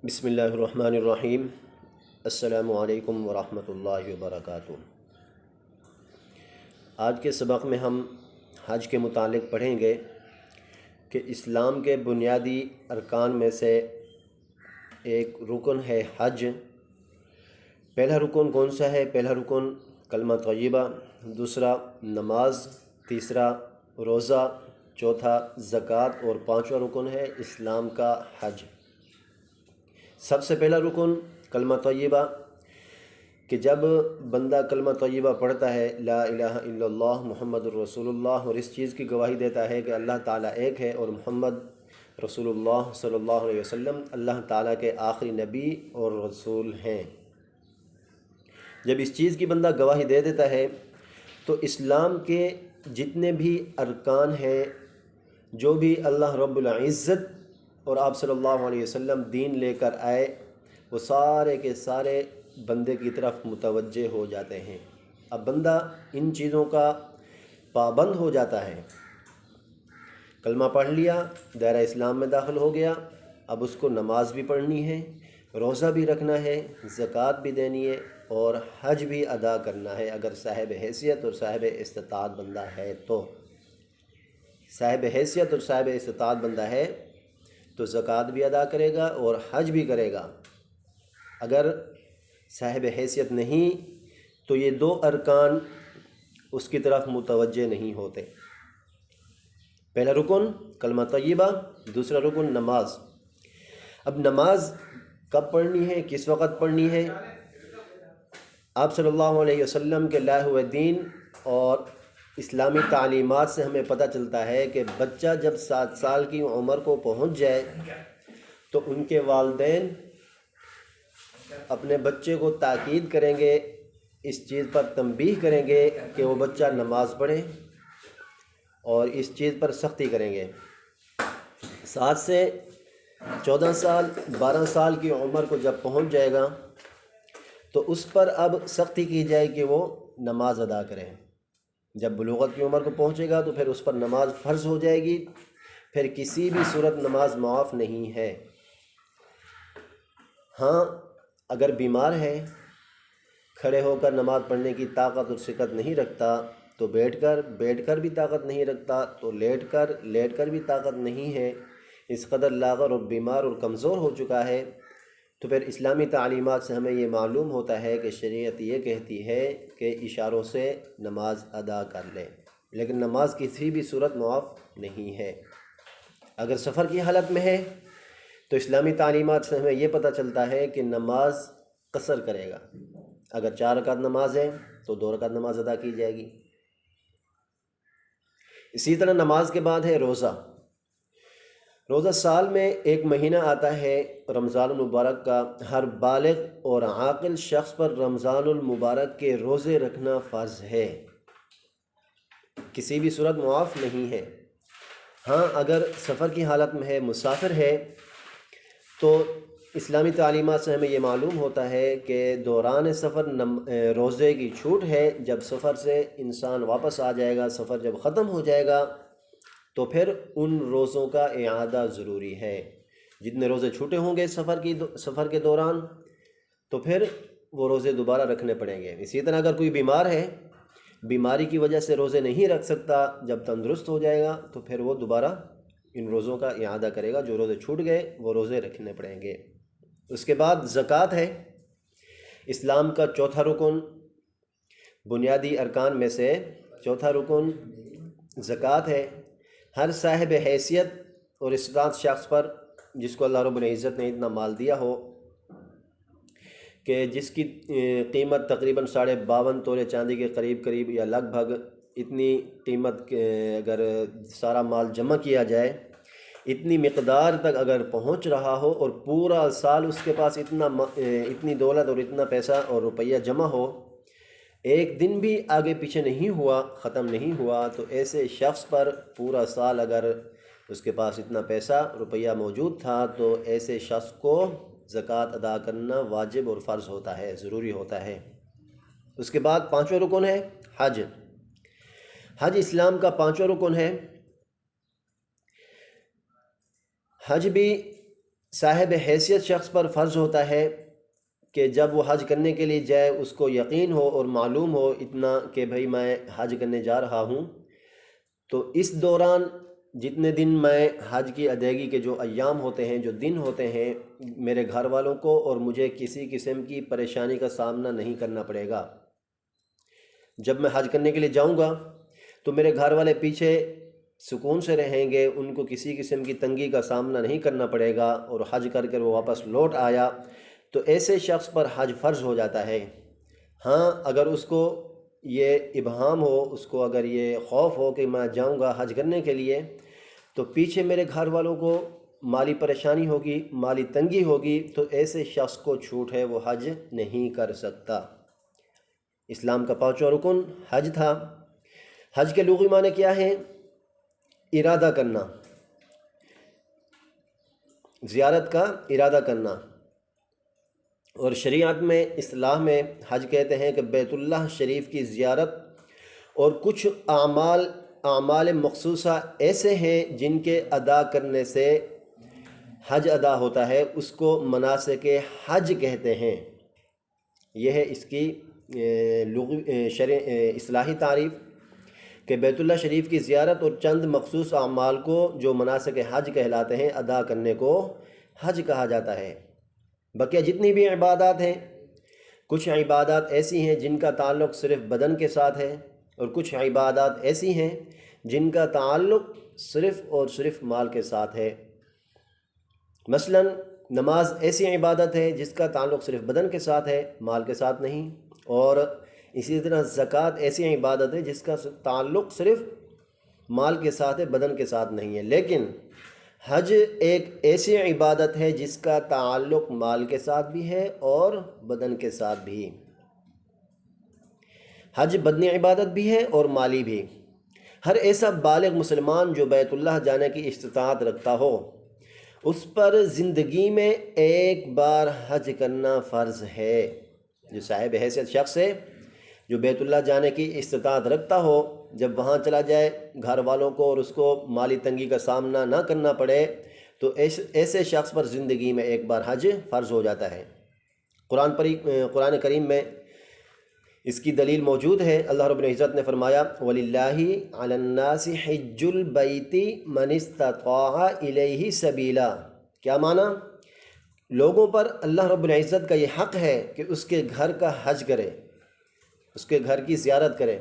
بسم اللہ الرحمن الرحیم۔ السلام علیکم ورحمۃ اللہ وبرکاتہ۔ آج کے سبق میں ہم حج کے متعلق پڑھیں گے کہ اسلام کے بنیادی ارکان میں سے ایک رکن ہے حج۔ پہلا رکن کون سا ہے؟ پہلا رکن کلمہ طیبہ، دوسرا نماز، تیسرا روزہ، چوتھا زکوٰۃ اور پانچواں رکن ہے اسلام کا حج۔ سب سے پہلا رکن کلمہ طیبہ، کہ جب بندہ کلمہ طیبہ پڑھتا ہے لا الہ الا اللہ محمد الرسول اللہ، اور اس چیز کی گواہی دیتا ہے کہ اللہ تعالیٰ ایک ہے اور محمد رسول اللہ صلی اللہ علیہ وسلم اللہ تعالیٰ کے آخری نبی اور رسول ہیں، جب اس چیز کی بندہ گواہی دے دیتا ہے تو اسلام کے جتنے بھی ارکان ہیں، جو بھی اللہ رب العزت اور آپ صلی اللہ علیہ وسلم دین لے کر آئے، وہ سارے کے سارے بندے کی طرف متوجہ ہو جاتے ہیں۔ اب بندہ ان چیزوں کا پابند ہو جاتا ہے، کلمہ پڑھ لیا، دائرہ اسلام میں داخل ہو گیا، اب اس کو نماز بھی پڑھنی ہے، روزہ بھی رکھنا ہے، زکوٰۃ بھی دینی ہے اور حج بھی ادا کرنا ہے، اگر صاحب حیثیت اور صاحب استطاعت بندہ ہے تو۔ صاحب حیثیت اور صاحب استطاعت بندہ ہے تو زکوٰۃ بھی ادا کرے گا اور حج بھی کرے گا۔ اگر صاحب حیثیت نہیں تو یہ دو ارکان اس کی طرف متوجہ نہیں ہوتے۔ پہلا رکن کلمہ طیبہ، دوسرا رکن نماز۔ اب نماز کب پڑھنی ہے، کس وقت پڑھنی ہے؟ آپ صلی اللہ علیہ وسلم کے لائے ہوئے دین اور اسلامی تعلیمات سے ہمیں پتہ چلتا ہے کہ بچہ جب 7 سال کی عمر کو پہنچ جائے تو ان کے والدین اپنے بچے کو تاکید کریں گے، اس چیز پر تنبیہ کریں گے کہ وہ بچہ نماز پڑھے اور اس چیز پر سختی کریں گے۔ 7 سے 14 سال 12 سال کی عمر کو جب پہنچ جائے گا تو اس پر اب سختی کی جائے کہ وہ نماز ادا کریں۔ جب بلوغت کی عمر کو پہنچے گا تو پھر اس پر نماز فرض ہو جائے گی، پھر کسی بھی صورت نماز معاف نہیں ہے۔ ہاں اگر بیمار ہے، کھڑے ہو کر نماز پڑھنے کی طاقت اور سکت نہیں رکھتا تو بیٹھ کر بھی طاقت نہیں رکھتا تو لیٹ کر بھی طاقت نہیں ہے، اس قدر لاغر اور بیمار اور کمزور ہو چکا ہے، تو پھر اسلامی تعلیمات سے ہمیں یہ معلوم ہوتا ہے کہ شریعت یہ کہتی ہے کہ اشاروں سے نماز ادا کر لے، لیکن نماز کسی بھی صورت معاف نہیں ہے۔ اگر سفر کی حالت میں ہے تو اسلامی تعلیمات سے ہمیں یہ پتہ چلتا ہے کہ نماز قصر کرے گا، اگر 4 رکعت نماز ہے تو 2 رکعت نماز ادا کی جائے گی۔ اسی طرح نماز کے بعد ہے روزہ۔ روزہ سال میں ایک مہینہ آتا ہے رمضان المبارک کا، ہر بالغ اور عاقل شخص پر رمضان المبارک کے روزے رکھنا فرض ہے، کسی بھی صورت معاف نہیں ہے۔ ہاں اگر سفر کی حالت میں ہے، مسافر ہے، تو اسلامی تعلیمات سے ہمیں یہ معلوم ہوتا ہے کہ دوران سفر روزے کی چھوٹ ہے، جب سفر سے انسان واپس آ جائے گا، سفر جب ختم ہو جائے گا تو پھر ان روزوں کا اعادہ ضروری ہے۔ جتنے روزے چھوٹے ہوں گے سفر کے دوران تو پھر وہ روزے دوبارہ رکھنے پڑیں گے۔ اسی طرح اگر کوئی بیمار ہے، بیماری کی وجہ سے روزے نہیں رکھ سکتا، جب تندرست ہو جائے گا تو پھر وہ دوبارہ ان روزوں کا اعادہ کرے گا، جو روزے چھوٹ گئے وہ روزے رکھنے پڑیں گے۔ اس کے بعد زکوٰۃ ہے، اسلام کا چوتھا رکن، بنیادی ارکان میں سے چوتھا رکن زکوٰۃ ہے۔ ہر صاحب حیثیت اور استطاعت شخص پر، جس کو اللہ رب العزت نے اتنا مال دیا ہو کہ جس کی قیمت تقریباً 52.5 تولے چاندی کے قریب یا لگ بھگ اتنی قیمت اگر سارا مال جمع کیا جائے، اتنی مقدار تک اگر پہنچ رہا ہو اور پورا سال اس کے پاس اتنی دولت اور اتنا پیسہ اور روپیہ جمع ہو، ایک دن بھی آگے پیچھے نہیں ہوا، ختم نہیں ہوا، تو ایسے شخص پر پورا سال اگر اس کے پاس اتنا پیسہ روپیہ موجود تھا تو ایسے شخص کو زکوٰۃ ادا کرنا واجب اور فرض ہوتا ہے، ضروری ہوتا ہے۔ اس کے بعد پانچواں رکن ہے حج۔ حج اسلام کا پانچواں رکن ہے۔ حج بھی صاحب حیثیت شخص پر فرض ہوتا ہے کہ جب وہ حج کرنے کے لیے جائے اس کو یقین ہو اور معلوم ہو اتنا کہ بھئی میں حج کرنے جا رہا ہوں، تو اس دوران جتنے دن میں حج کی ادائیگی کے جو ایام ہوتے ہیں، جو دن ہوتے ہیں، میرے گھر والوں کو اور مجھے کسی قسم کی پریشانی کا سامنا نہیں کرنا پڑے گا۔ جب میں حج کرنے کے لیے جاؤں گا تو میرے گھر والے پیچھے سکون سے رہیں گے، ان کو کسی قسم کی تنگی کا سامنا نہیں کرنا پڑے گا، اور حج کر کے وہ واپس لوٹ آیا تو ایسے شخص پر حج فرض ہو جاتا ہے۔ ہاں، اگر اس کو یہ ابہام ہو، اس کو اگر یہ خوف ہو کہ میں جاؤں گا حج کرنے کے لیے تو پیچھے میرے گھر والوں کو مالی پریشانی ہوگی، مالی تنگی ہوگی، تو ایسے شخص کو چھوٹ ہے، وہ حج نہیں کر سکتا۔ اسلام کا پانچواں رکن حج تھا۔ حج کے لغوی معنی کیا ہے؟ ارادہ کرنا، زیارت کا ارادہ کرنا، اور شریعت میں اصطلاح میں حج کہتے ہیں کہ بیت اللہ شریف کی زیارت، اور کچھ اعمال مخصوصہ ایسے ہیں جن کے ادا کرنے سے حج ادا ہوتا ہے، اس کو مناسک حج کہتے ہیں۔ یہ ہے اس کی اصطلاحی تعریف کہ بیت اللہ شریف کی زیارت اور چند مخصوص اعمال کو جو مناسک حج کہلاتے ہیں ادا کرنے کو حج کہا جاتا ہے۔ بقیہ جتنی بھی عبادات ہیں، کچھ عبادات ایسی ہیں جن کا تعلق صرف بدن کے ساتھ ہے، اور کچھ عبادات ایسی ہیں جن کا تعلق صرف اور صرف مال کے ساتھ ہے۔ مثلا نماز ایسی عبادت ہے جس کا تعلق صرف بدن کے ساتھ ہے، مال کے ساتھ نہیں، اور اسی طرح زکوٰۃ ایسی عبادت ہے جس کا تعلق صرف مال کے ساتھ ہے، بدن کے ساتھ نہیں ہے۔ لیکن حج ایک ایسی عبادت ہے جس کا تعلق مال کے ساتھ بھی ہے اور بدن کے ساتھ بھی۔ حج بدنی عبادت بھی ہے اور مالی بھی۔ ہر ایسا بالغ مسلمان جو بیت اللہ جانے کی استطاعت رکھتا ہو، اس پر زندگی میں ایک بار حج کرنا فرض ہے۔ جو صاحب حیثیت شخص ہے، جو بیت اللہ جانے کی استطاعت رکھتا ہو، جب وہاں چلا جائے گھر والوں کو اور اس کو مالی تنگی کا سامنا نہ کرنا پڑے، تو ایسے شخص پر زندگی میں ایک بار حج فرض ہو جاتا ہے۔ قرآن کریم میں اس کی دلیل موجود ہے۔ اللہ رب العزت نے فرمایا وَلِلَّهِ عَلَى النَّاسِ حِجُّ الْبَيْتِ مَنِ اسْتَطَاعَ إِلَيْهِ سَبِيلًا۔ کیا معنی؟ لوگوں پر اللہ رب العزت کا یہ حق ہے کہ اس کے گھر کا حج کرے، اس کے گھر کی زیارت کرے،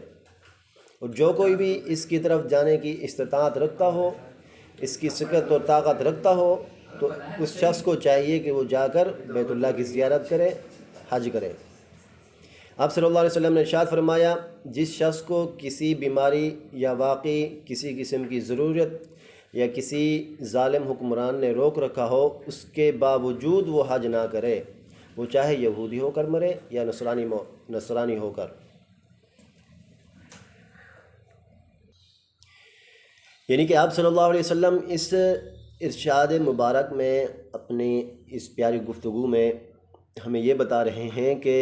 اور جو کوئی بھی اس کی طرف جانے کی استطاعت رکھتا ہو، اس کی سکت اور طاقت رکھتا ہو، تو اس شخص کو چاہیے کہ وہ جا کر بیت اللہ کی زیارت کرے، حج کرے۔ آپ صلی اللہ علیہ وسلم نے ارشاد فرمایا، جس شخص کو کسی بیماری یا واقعی کسی قسم کی ضرورت یا کسی ظالم حکمران نے روک رکھا ہو، اس کے باوجود وہ حج نہ کرے، وہ چاہے یہودی ہو کر مرے یا نصرانی ہو کر۔ یعنی کہ آپ صلی اللہ علیہ وسلم اس ارشاد مبارک میں، اپنی اس پیاری گفتگو میں ہمیں یہ بتا رہے ہیں کہ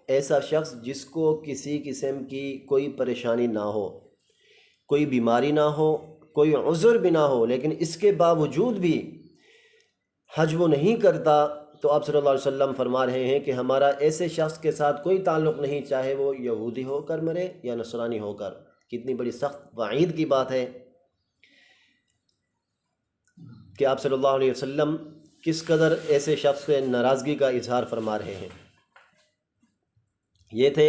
ایسا شخص جس کو کسی قسم کی کوئی پریشانی نہ ہو، کوئی بیماری نہ ہو، کوئی عذر بھی نہ ہو، لیکن اس کے باوجود بھی حج وہ نہیں کرتا، تو آپ صلی اللہ علیہ وسلم فرما رہے ہیں کہ ہمارا ایسے شخص کے ساتھ کوئی تعلق نہیں، چاہے وہ یہودی ہو کر مرے یا نصرانی ہو کر۔ کتنی بڑی سخت وعید کی بات ہے کہ آپ صلی اللہ علیہ وسلم کس قدر ایسے شخص سے ناراضگی کا اظہار فرما رہے ہیں۔ یہ تھے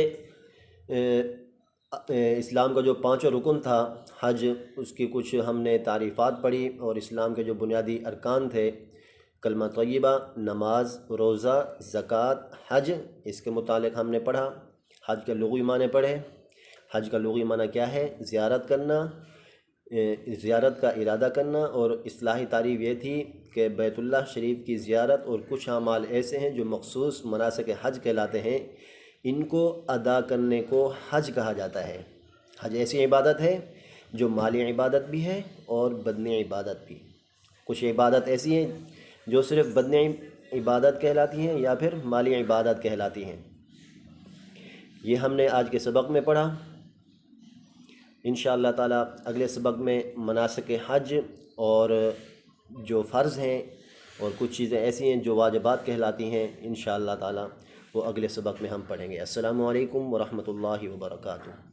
اسلام کا جو پانچواں رکن تھا حج، اس کی کچھ ہم نے تعریفات پڑھی، اور اسلام کے جو بنیادی ارکان تھے، کلمہ طیبہ، نماز، روزہ، زکوٰۃ، حج، اس کے متعلق ہم نے پڑھا۔ حج کا لغوی معنی پڑھے۔ حج کا لغوی معنی کیا ہے؟ زیارت کرنا، زیارت کا ارادہ کرنا، اور اصطلاحی تعریف یہ تھی کہ بیت اللہ شریف کی زیارت اور کچھ اعمال ایسے ہیں جو مخصوص مناسک حج کہلاتے ہیں، ان کو ادا کرنے کو حج کہا جاتا ہے۔ حج ایسی عبادت ہے جو مالی عبادت بھی ہے اور بدنی عبادت بھی۔ کچھ عبادت ایسی ہیں جو صرف بدنی عبادت کہلاتی ہیں یا پھر مالی عبادت کہلاتی ہیں۔ یہ ہم نے آج کے سبق میں پڑھا۔ انشاءاللہ تعالیٰ اگلے سبق میں مناسک حج اور جو فرض ہیں اور کچھ چیزیں ایسی ہیں جو واجبات کہلاتی ہیں، انشاءاللہ تعالی وہ اگلے سبق میں ہم پڑھیں گے۔ السلام علیکم ورحمۃ اللہ وبرکاتہ۔